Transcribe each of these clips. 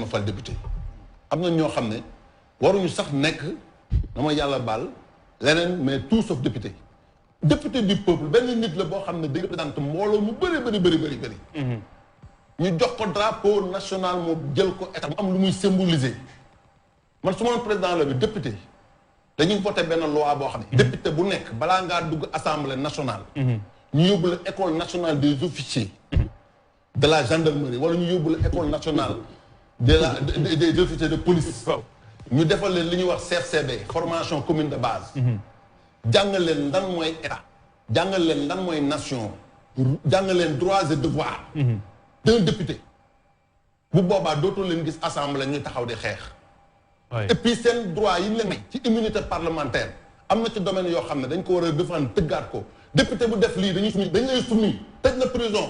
fal député am na ñoo xam ne waruñu sax nekk dama yàlla baal leneen mais tout sauf député député du peuple benn nit la boo xam ne day représente mbooloo mu bëri ñu jox ko drapeau national moo jël ko état mu am lu muy symboliser man su ma président la bi député dañuy voté benn loi boo xam ne député bu nekk balaa ngaa dugg assemblée nationale ñu yóbbu la école nationale des officiers de la gendarmerie wala ñu yóbbu la école nationale des officiers de police ñu defal leen li ñuy wax CFCB formation commune de base jàngal leen lan mooy état jàngal leen lan mooy nation jàngal leen droits et devoirs d'un député bu boobaa dootoo leen gis assemblée ñuy taxaw di xeex et puis seen droit yi leen may ci immunité parlementaire am na ci domaine yoo xam ne dañ ko war a défendre tëggaat ko député bu def lii dañ lay soumis tëj la prison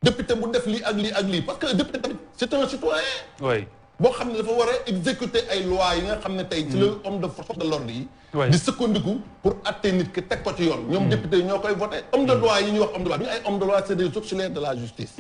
député bu def lii ak lii parce que député tamit c'est un citoyen boo xam ne dafa war a exécuter ay lois yi nga xam ne tey ci la homme de force de l'ordre yi di sukkandiku pour atte nit ki teg ko ci yoon ñoom député yi ñoo koy voté homme de loi yi ñuy wax homme de loi bi ñu ay homme de loi c'est des auxiliaires de la justice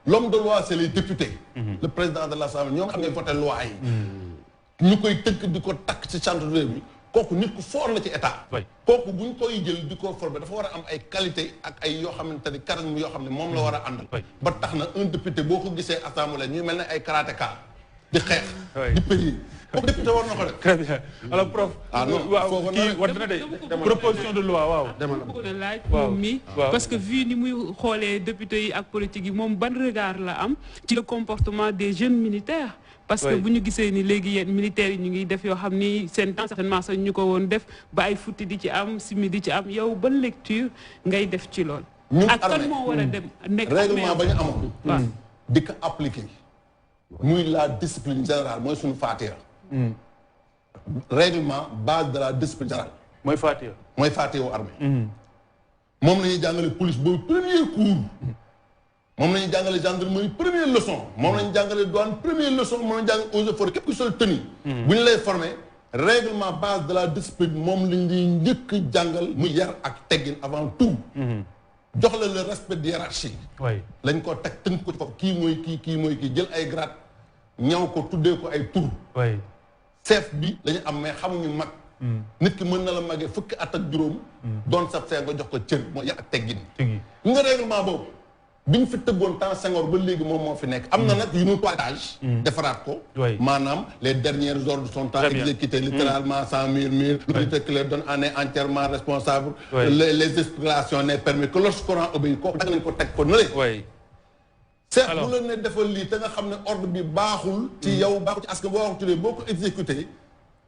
l'homme de loi c'est les députés le président de l'Assemblée ñoo xam ne voté loi yi ñu koy tënk di ko takk ci centre réew mi kooku nit ku fort la ci état kooku bu ñu koy jël di ko formé dafa war a am ay qualité ak ay yoo xamante ni charisme yoo xam ne moom la war a àndal ba tax na un député boo ko gisee assemblée ñuy mel ne ay karatéka di xeex di payer kooku député war na ko def. Très bien alors prof. waaw kii war na de proposition de loi waaw. bëgg na laaj moom mi parce que vu ni muy xoolee député yi ak politique yi moom ban regard la am ci le comportement des jeunes militaires. parce que bu ñu gisee ni léegi yéen militaires yi ñu ngi def yoo xam ni seen temps certainement sax ñu ko woon def ba ay futti di ci am simi di ci am yow ban lecture ngay def ci lool. ak kan moo war a dem nekk règlement ba ñu amoon. waaw di ko appliquer. muy la discipline générale mooy suñu faatiha. règlement base de la discipline générale. mooy faatiha. mooy faatiha wu armée. moom la ñuy jàngale police boobu premier cours. moom la ñuy jàngale gendarmerie première leçon. moom la ñuy jàngale douane première leçon moom la ñuy jàngale eaux et forêts képp ku sol tenue. bu ñu lay former règlement base de la discipline moom la ñuy njëkk jàngal mu yar ak teggin avant tout. jox la le respect de hiérarchie. lañ ko teg tënk ko ci foofu kii mooy kii jël ay grade ñaw ko tuddee ko ay tur. chef bi lañu am mais xamuñu mag. nit ki mën na la magee fukki at ak juróom. doon sab see nga jox ko cër mooy yar ak teggin. nga règlement boobu bi ñu fi tëggoon temps Senghor ba léegi moom moo fi nekk. am na nag yu ñu toilettage. defaraat ko. maanaam les derniers ordres sont exécutés littéralement sans murmure. l'autorité qui les donne en est entièrement responsable. les explications n'est permis que lorsqu'on obéit kooku dag nañ ko teg ko nële. seet bu la ne defal lii te nga xam ne ordre bi baaxul. ci yow baaxul ci askan boo wax tuddee boo ko exécuté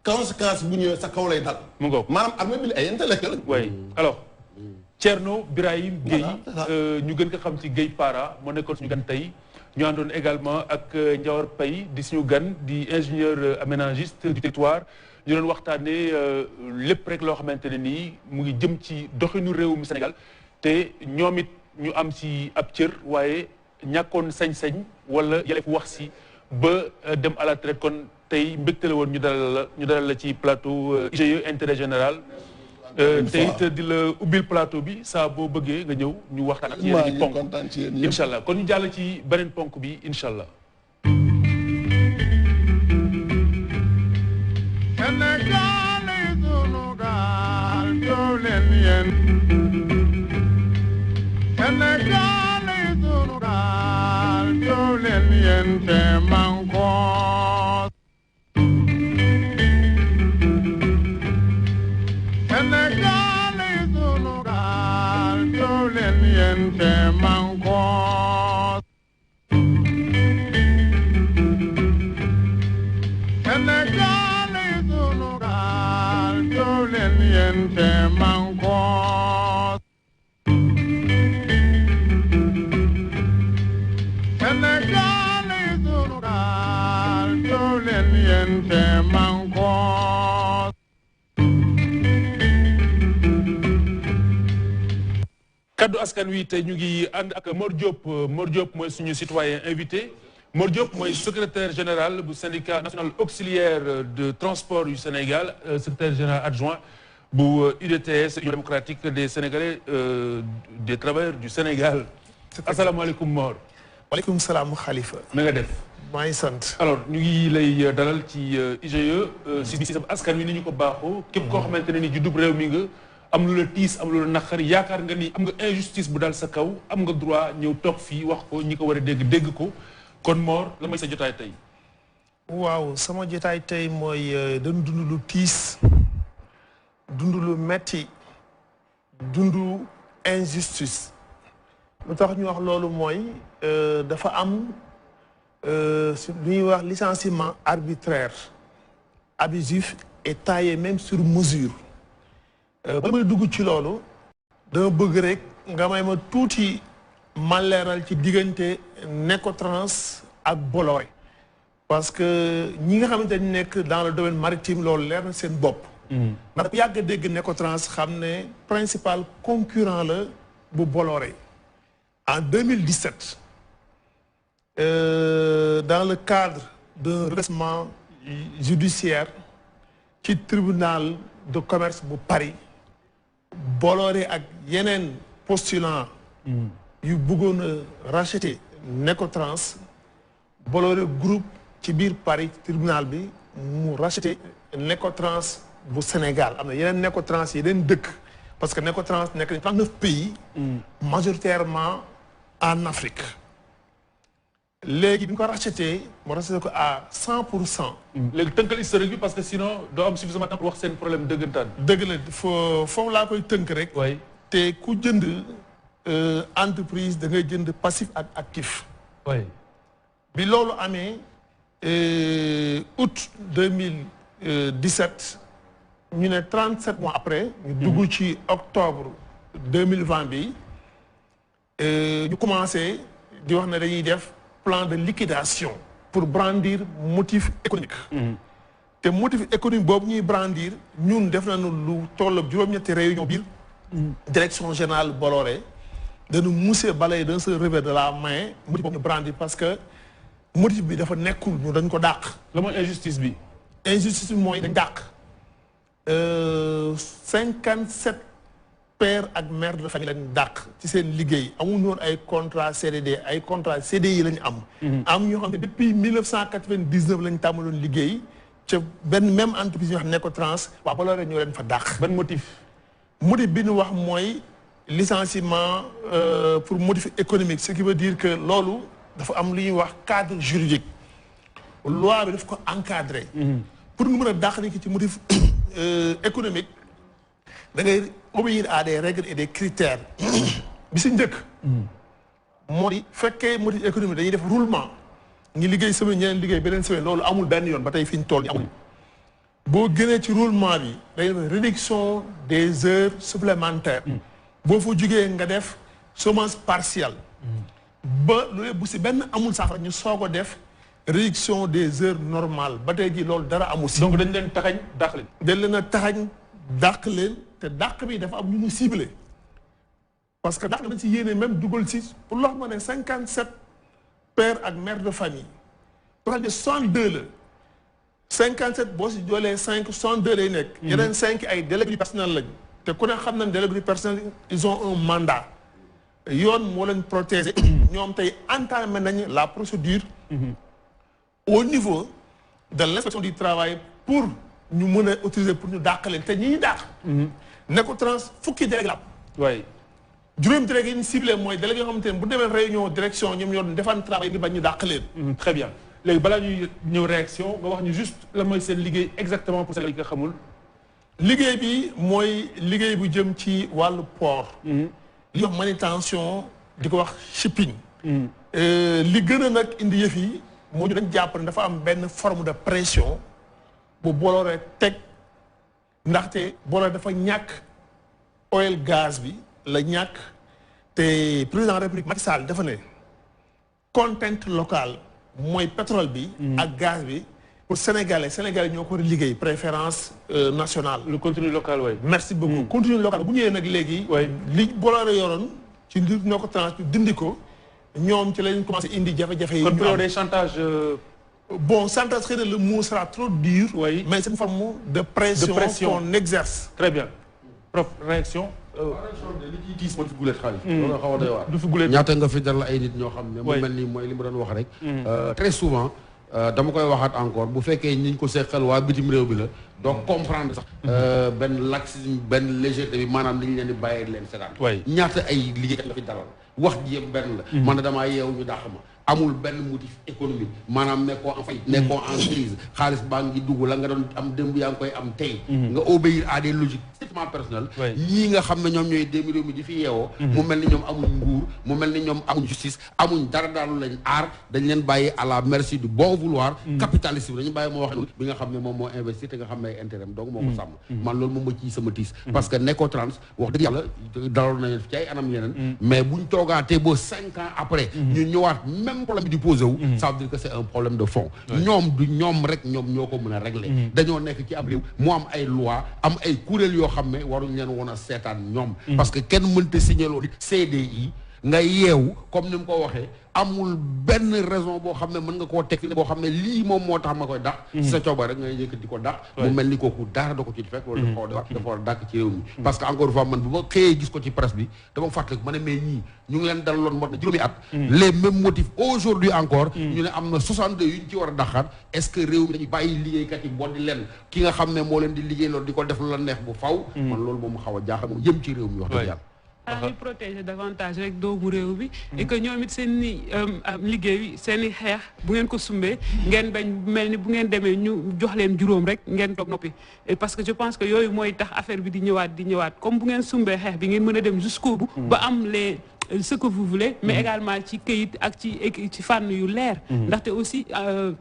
conséquence bu ñëwee sa kaw lay dal. mu ngoog maanaam armée bi ay intellectuel. alors. Thierno Birahim Gueye ñu gën ko xam ci Gueye Para moo nekkoon suñu gan tey ñu àndoon également ak Ndiawar Paye di suñu gan di ingénieur aménagiste du territoire ñu doon waxtaanee lépp rek loo xamante ne nii mu ngi jëm ci doxinu réewum Sénégal te ñoom it ñu am ci ab cër waaye ñàkkoon sañ-sañ wala yelleef wax si ba dem à la retraite kon tey mbégte la woon ñu dalal la ci plateau IGE intérêt général. te it di la ubbil plateau bi saa boo bëggee nga ñëw ñu waxtaan ak yéen ci ponk incha allah kon ñu jàll ci beneen ponk bi incha allah. Sénégal yi sunu gaal jóg leen yéen. Sénégal yi sunu gaal jóg leen yéen te mànkoo. Sénégal yi sunu gaal jóg leen yéen te mànkoo. Sénégal yi sunu gaal jóg leen yéen te mànkoo. Sénégal yi sunu gaal jóg leen yéen te mànkoo. kaddu askan wi tey ñu ngi ànd ak Mor Diop mooy suñu citoyen invité Mor Diop mooy secrétaire général bu syndicat national auxiliaire de transport du Sénégal secrétaire général adjoint bu UDTS Union démocratique des Sénégalais des travailleurs du Sénégal asalaamaaleykum Mor. waaleykum salaam Khalifa. na nga def. maa ngi sant. alors ñu ngi lay dalal ci IGE si système askan wi ni ñu ko baaxoo. képp koo xamante ne ni juddub réew mi nga am lu la tiis am lu la naqari yaakaar nga ni am nga injustice bu dal sa kaw am nga droit ñëw toog fii wax ko ñi ko war a dégg ko kon Mor la mooy sa jotaay tey. waaw sama jotaay tey mooy dañu dund lu tiis dund lu metti dund injustice lu tax ñu wax loolu mooy dafa am lu ñuy wax licenciement arbitraire abusif et taillé même sur mesure ba may dugg ci loolu dama bëgg rek nga may ma tuuti ma leeral ci diggante Necotrans ak Bolloré parce que ñi nga xamante ni nekk dans le domaine maritime loolu leer na seen bopp ndax yàgg a dégg Necotrans xam ne principal concurrent la bu Bolloré en 2017 dans le cadre d'un redressement judiciaire ci tribunal de commerce bu Paris Bolloré ak yeneen postulant yu bëggoon a racheter Necotrans Bolloré groupe ci biir Paris tribunal bi mu racheter Necotrans bu Sénégal am na yeneen Necotrans yeneen dëkk parce que Necotrans nekk na 39 pays majoritairement en Afrique léegi bi ñu ko racheté mu racheté ko à 100%. léegi tënkal historique bi parce que sinon doo am suffisamment temps pour wax seen problème dëggantaan. dëgg la foofu laa koy tënk rek. waay te ku jënd entreprise da ngay jënd passif ak actif. waay bi loolu amee août 2017 ñu ne 37 mois après. ñu dugg ci octobre 2020 bi ñu commencé di wax ne dañuy def. plan de liquidation pour brandir motif économique te motif économique boobu ñuy brandir ñun def nañu lu toll ak juróom-ñetti réunion biir direction générale Bolloré dañu musse balayer d'un seul revers de la main motif boobu ñu brandir parce que motif bi dafa nekkul ñu dañ ko dàq. la mooy injustice bi. injustice bi mooy dañ dàq 57 père ak mère de famille lañ dàq ci seen liggéey amuñu woon ay contrat CDD ay contrat CDI lañu am. am ñoo xam ne depuis 1999 lañ tàmmaloon liggéey ca benn même entreprise yoo xam ne Necotrans waa Bolloré ñoo leen fa dàq. ban motif. motif bi ñu wax mooy licenciement pour motif économique ce qui veut dire que loolu dafa am lu ñuy wax cadre juridique loi bi daf ko encadré. pour nga mën a dàq nit ki ci motif économique da ngay obéir à des règles et des critères bi si njëkk moo di fekkee motif économique dañuy def roulement ñi liggéey semaine ñeneen liggéey beneen semaine loolu amul benn yoon ba tey fi ñu toll nii amul boo gënee ci roulement bi dañuy def réduction des heures supplémentaires boo fa jugee nga def chômage partiel ba loolu bu si benn amul saafara ñu soog a def réduction des heures normales ba tey ji loolu dara amul si donc dañ leen taxañ dàq leen. dañ leen a taxañ dàq leen te dàq bi dafa am ñu ñu ciblé parce que dàq dañ si yéene même dugal si pour loo xam ne 57 pères ak mères de famille pour xam ne 62 la 57 boo si joolee 5 62 lay nekk. yeneen 5 ay délégués du personnel lañ te ku ne xam nañ délégués du personnel ils ont un mandat yoon moo leen protéger ñoom tey entamé nañ la procédure au niveau de l'inspection du travail pour ñu mën a utiliser pour ñu dàq leen te ñi ñuy dàq. Necotrans fukki délégué la am. waay juróomi délégué yi ñu ciblé mooy délégué yoo xamante ne bu demee réunion direction ñoom ñoo defaan travail ngir bañ ñu dàq leen. très bien léegi balaa ñuy ñëw réaction nga wax ñu juste lan mooy seen liggéey exactement pour seen nga xamul. liggéey bi mooy liggéey bu jëm ci wàllu port. li wax manutention di ko wax shipping. li gën a nag indi yëf yi moo ñu dañ jàpp ne dafa am benn forme de pression bu Bolloré teg ndaxte Bolloré dafa ñàkk oil gaz bi la ñàkk te président de la République Macky Sall dafa ne content local mooy pétrole bi ak gaz bi pour sénégalais ñoo ko war a liggéey préférence nationale. le contenu local waay. merci beaucoup contenu local bu ñëwee nag léegi li Bolloré yoroon ci ndir ñoo ko trans dindi ko ñoom ci lañ commencé indi jafe-jafe yi. kon pour des chantage. bon chantage xëy na le mot sera trop dur. Oui. Mais c'est une forme de pression qu'on exerce. Très bien. Prof, réaction. li ciy tiis man fi guleet xaalis. loolu xaw a doy waar. du fi guleet ñaata nga fi dal ay nit ñoo xam ne. mu mel ni mooy li mu doon wax rek. très souvent dama koy waxaat encore bu fekkee ñi ñu ko seqal waa bitim réew bi la. donc comprendre sax. benn laxisme benn légèreté bi maanaam li ñu leen di bàyyi leen seetaan. ñaata ay liggéeykat la fi dalal wax ji yëpp benn la. man na damaa yeewu ñu dàq ma. amul benn motif économique maanaam nekkoo en faillite nekkoo en crise xaalis baa ngi dugg la nga doon am démb yaa ngi koy am tey nga obéir à des logiques strictement personnelles ñii nga xam ne ñoom ñooy démi réew mi di fi yeewoo mu mel ni ñoom amuñ nguur mu mel ni ñoom amuñ justice amuñ dara daalu lañ aar dañ leen bàyyi à la merci du bon vouloir capitaliste bi dañu bàyyi moo wax bi nga xam ne moom moo investir te nga xam ne ay intérêt am donc moo ko sàmm man loolu moom ma ciy sama tiis parce que Necotrans wax dëgg yàlla daloon nañu ci ay anam yeneen mais buñ toogaatee ba 5 ans après ñu ñëwaat même problème bi di posé wu ça veut dire que c'est un problème de fond ñoom du ñoom rek ñoom ñoo ko mën a régler dañoo nekk ci ab réew mu am ay loi am ay kuréel yoo xam ne waruñ leen woon a seetaan ñoom parce que kenn mënta signaloo di CDI nga yeewu comme ni mu ko waxee amul benn raison boo xam ne mën nga koo teg boo xam ne lii moom moo tax ma koy dàq sa cooba rek ngay yëkkati ko dàq mu mel ni kooku dara da ko ci fekk wala dafa war a dàq ci réew mi parce que encore une fois man bu ma xëyee gis ko ci presse bi dama fàttaliku ma ne mais ñii ñu ngi leen dalaloon mot na juróomi at les mêmes motifs aujourd'hui encore ñu ne am na 62 yu ñu ci war a dàqaat est-ce que réew mi dañuy bàyyi liggéeykat yi boo di leen ki nga xam ne moo leen di liggéey loolu di ko def lu la neex bu faw man loolu moom xaw a jaaxal moom jëm ci réew mi wax dëgg yàlla ñu protéger davantage rek doomu réew bi et que ñoom it seen i liggéey seen i xeex bu ngeen ko sumbee ngeen bañ mel ni bu ngeen demee ñu jox leen juróom rek ngeen toog noppi parce que je pense que yooyu mooy tax affaire bi di ñëwaat comme bu ngeen sumbee xeex bi ngeen mën a dem jusqu'au bout ba am ce que vous voulez mais également ci këyit ak ci fànn yu leer ndaxte aussi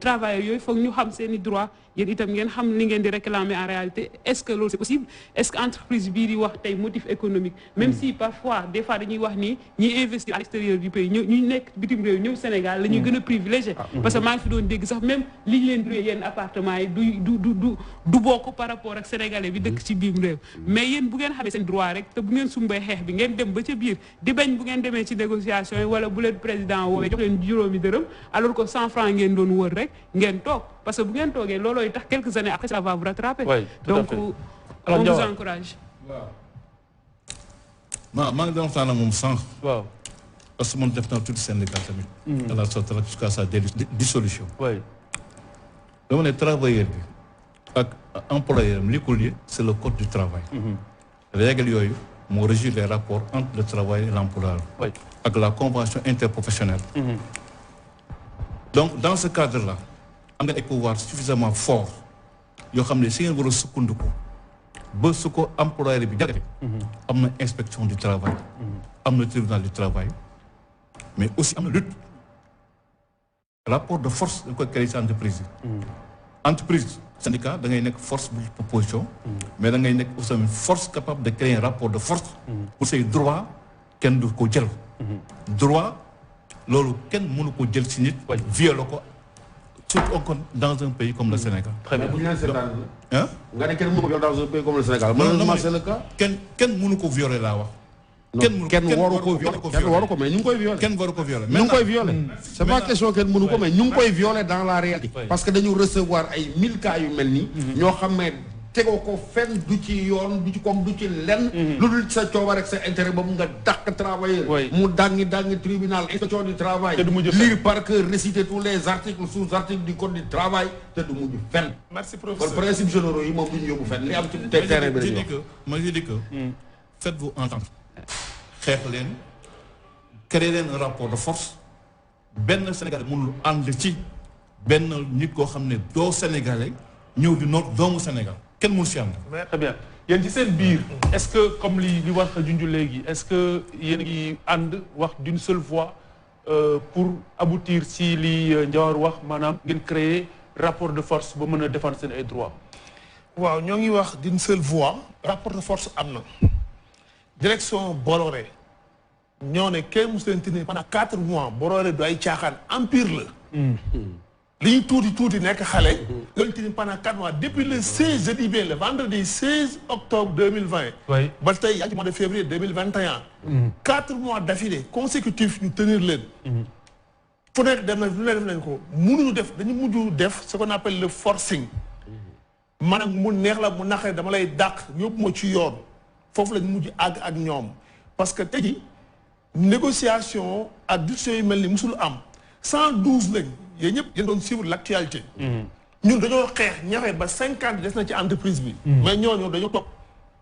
travailleurs yooyu foog ñu xam seen i droit yéen itam ngeen xam li ngeen di réclamer en réalité est-ce que loolu c'est possible est-ce que entreprise bii di wax tey motif économique même si parfois des fois dañuy wax ni ñi investir à l'extérieur du pays ñu nekk bitim réew ñëw Sénégal la ñuy gën a privilégié parce que maa ngi fi doon dégg sax même li ñu leen duree yenn appartement yi du bokk par rapport ak sénégalais bi dëkk ci biim réew mais yéen bu ngeen xamee seen droit rek te bu ngeen sumbee xeex bi ngeen dem ba ca biir di bañ bu ngeen demee ci négociation yi wala bu leen président woowee jox leen juróomi dërëm alors que 100 francs ngeen doon wër rek ngeen toog parce que bu ngeen toogee loolooy tax quelques années après ça va vous rattraper donc on vous encourage maa ngi doon waxtaan ak moom sànq parce que moom def na tuuti syndicat tamit à la sortie jusqu'à sa dissolution dama ne travailleur bi ak employeur am li ko lié c'est le code du travail règle yooyu moo régir les rapports entre le travail et l'employeur ak la convention interprofessionnelle donc dans ce cadre là am nga ay pouvoir suffisamment fort yoo xam ne si ngeen war a sukkandiku ba su ko employeur bi jagate am na inspection du travail am na tribunal du travail mais aussi am na lutte rapport de force dañ koy créer ci entreprise yi entreprise syndicat da ngay nekk force bu proposition mais da ngay nekk aussi force capable de créer un rapport de force pour say droit kenn du ko jël droit loolu kenn mënu ko jël ci nit violer ko surtout encore dans un pays comme le Sénégal. Très bien. Bu ñu leen seetaan la. nga ne kenn mënu ko violer dans un pays comme le Sénégal. non c'est le cas. kenn mënu ko violer laa wax. kenn waru ko violer kenn waru ko mais ñu ngi koy violer. kenn waru ko violer. ñu ngi koy violer. c'est pas question kenn mënu ko mais ñu ngi koy violer dans la réalité. parce que dañu recevoir ay 1000 cas yu mel nii. ñoo xam ne tegoo ko fenn du ci yoon du ci comme du ci lenn. lu dul sa coobare ak sa intérêt boobu nga dàq travailleur. mu dangi tribunal inspection du travail. lire par cœur réciter tous les articles sous-articles du code du travail te du mujj fenn. merci professeur kon principe généraux yi moom du ñu yóbbu fenn li am ci terrain bi la je dis que faites-vous entendre. xeex leen créer leen un rapport de force benn Sénégalais mënul ànd ci benn nit koo xam ne doo Sénégalais ñëw di noot doomu Sénégal kenn mënu si ànd. très bien yéen ci seen biir est-ce que comme li wax junj léegi est-ce que yéen ngi ànd wax d'une seule voix pour aboutir si li Ndiawar wax maanaam ngeen créer rapport de force ba mën a défendre seen ay droits. waaw ñoo ngi wax d'une seule voix rapport de force am na. direction Bolloré ñoo ne kenn musu leen tenir pendant 4 mois Bolloré du ay caaxaan empire la. li ñu tuuti nekk xale. loolu tenir pendant 4 mois depuis le 16 je dis bien le vendredi 16 octobre 2020. oui ba tey yaa ngi ci mois de février 2021. 4 mois d'affilée consécutifs ñu tenir leen. fu nekk dem na lu ne def nañ ko mënuñu def dañu mujj def ce qu'on appelle le forcing. maanaam mu neex la mu naqare dama lay dàq yóbbu ma ci yoon. foofu lañ mujj àgg ak ñoom parce que tey jii négociation ak décision yu mel ni musul am 112 lañ yéen ñëpp yéen doon suivre l'actualité. ñun dañoo xeex ñafe ba 50 des na ci entreprise bi. mais ñooñu dañoo topp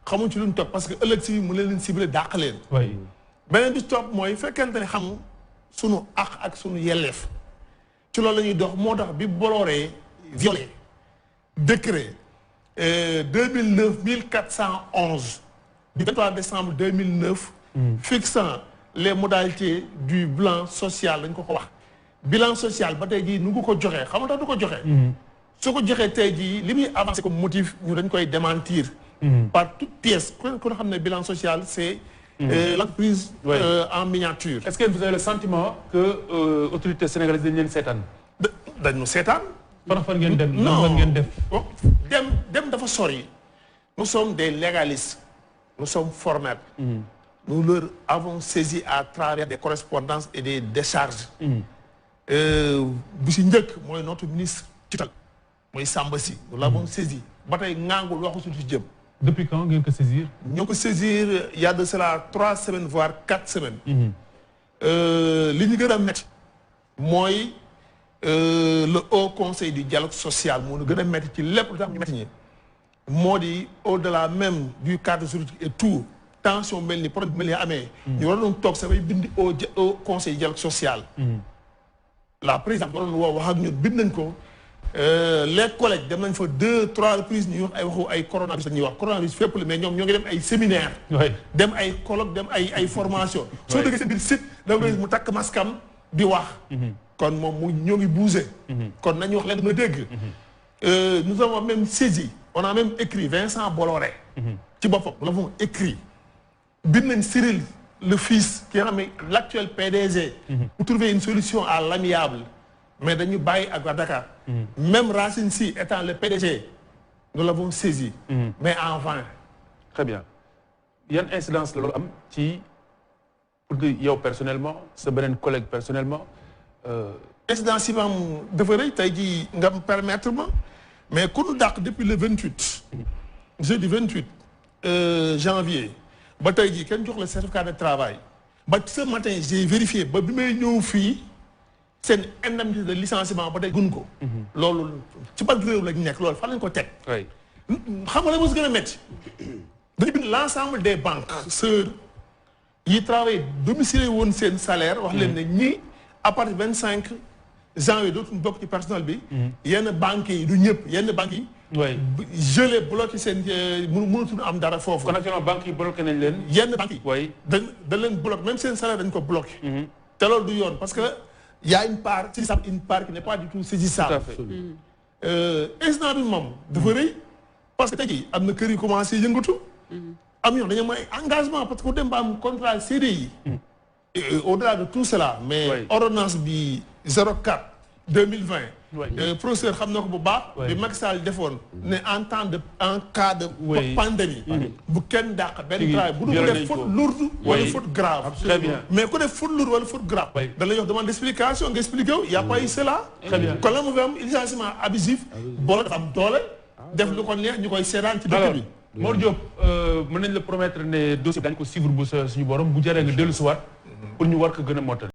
xamuñ ci luñ topp parce que ëllëg si mu leen ciblé dàq leen. beneen bi topp mooy fekkente ne xam sunu àq ak sunu yelleef ci loolu la ñuy dox moo tax bi Bolloré violé décret 2009 1411 du 23 décembre 2009. fixant les modalités du bilan social lañ ko wax. bilan social ba tey jii nu ngi ko joxee xam nga tax du ko joxe. su ko joxee tey jii li muy avancé comme motif ñu dañ koy démentir. par toute pièce ku xam ne bilan social c'est l'entreprise en miniature. Est-ce que vous avez le sentiment que autorité sénégalaise dañ leen seetaan. dañu seetaan. fan ngeen dem lan ngeen def. dem dafa sori. nous sommes des légalistes. nous sommes formels. nous leur avons saisi à travers des correspondances et des décharges. bu si njëkk mooy notre ministre tutelle mooy Samba Sy. nous l'avons saisi ba tey ngaangul waxu suñu si jëm. Depuis quand ngeen ko saisir. ñoo ko saisir il y a de cela 3 semaines voire 4 semaines. li ñu gën a métti mooy le haut conseil du dialogue social moo ñu gën a métti ci lépp lu tax ñu métti ñi moo di au-delà même du cadre juridique et tout tension mel ni problème mel ni amee. ñu waroon toog sa bay bind au conseil du dialogue social. la présidente waroon woo wax ak ñun bind nañ ko. les collègues dem nañ fa 2 3 reprises ñuy wax ay waxu ay coronavirus la ñuy wax coronavirus fépp la mais ñoom ñoo ngi dem ay séminaire dem ay colloque dem ay formation soo déggee seen biir site da nga mu takk maskam di wax kon moom mu ñoo ngi bougé kon nañu wax leen na dégg nous avons même saisi on a même écrit Vincent Bolloré ci boppam nous l'avons écrit bind nañ Cyril le fils qui nga xam ne l'actuel PDG pour trouver une solution à l'amiable mais dañu bàyyi ak waa Dakar. Même Racine Sy étant le PDG, nous l'avons saisi. Mais en vain. Très bien. Yan incidence la loolu am ci pour yow personnellement sa beneen collègue personnellement. incidence yi ma am dafa rëy tey jii nga permettre ma mais ku ñu dàq depuis le 28. jeudi 28 janvier ba tey jii kenn jox le certificat de travail ba ce matin j'ai vérifié ba bi may ñëw fii. seen indemnité de licenciement ba tey gun ko. loolu ci ban réew lañ nekk loolu fan lañ ko teg. xam nga la mos gën a métti. dañu bind l'ensemble des banques sœurs yi travaillent domicilié woon seen salaire wax leen ne ñii à partir du 25 janvier dootuñu bokk ci personnel bi. yenn banques yi du ñëpp yenn banques yi. gelé bloqué seen mënatuñu am dara foofu. kon actuellement banques yi bloqué nañ leen. yenn banques yi. dañ leen bloqué même seen salaire dañ ko bloqué. te loolu du yoon parce que. Il y a une part saisissable, une part qui n'est pas du tout saisissable. Tout à fait. Instant bi moom dafa rëy parce que tey jii am na kër yu commencé yëngatu. am ñoo dañoo am ay engagement parce que ku dem ba am contrat CDI. Au-delà de tout cela. mais ordonnance bi 04 2020. professeur xam na ko bu baax. bi Macky Sall defoon ne en cas de pandémie. bu kenn dàq benn travail bu dul def faute lourde wala faute grave. Très bien. mais ku def faute lourde wala faute grave. da lay jox demande d'explication nga expliqué wu y a pas eu cela. Très bien. kon la mu fi am licenciement abusif. boole dafa am doole. def lu ko neex ñu koy seetaan ci dëkk bi. Mor Diop mën nañ la promettre ne dossier dañ ko suivre bu suñu borom bu jëree nga dellu si waat pour ñu war ko gën a mottali.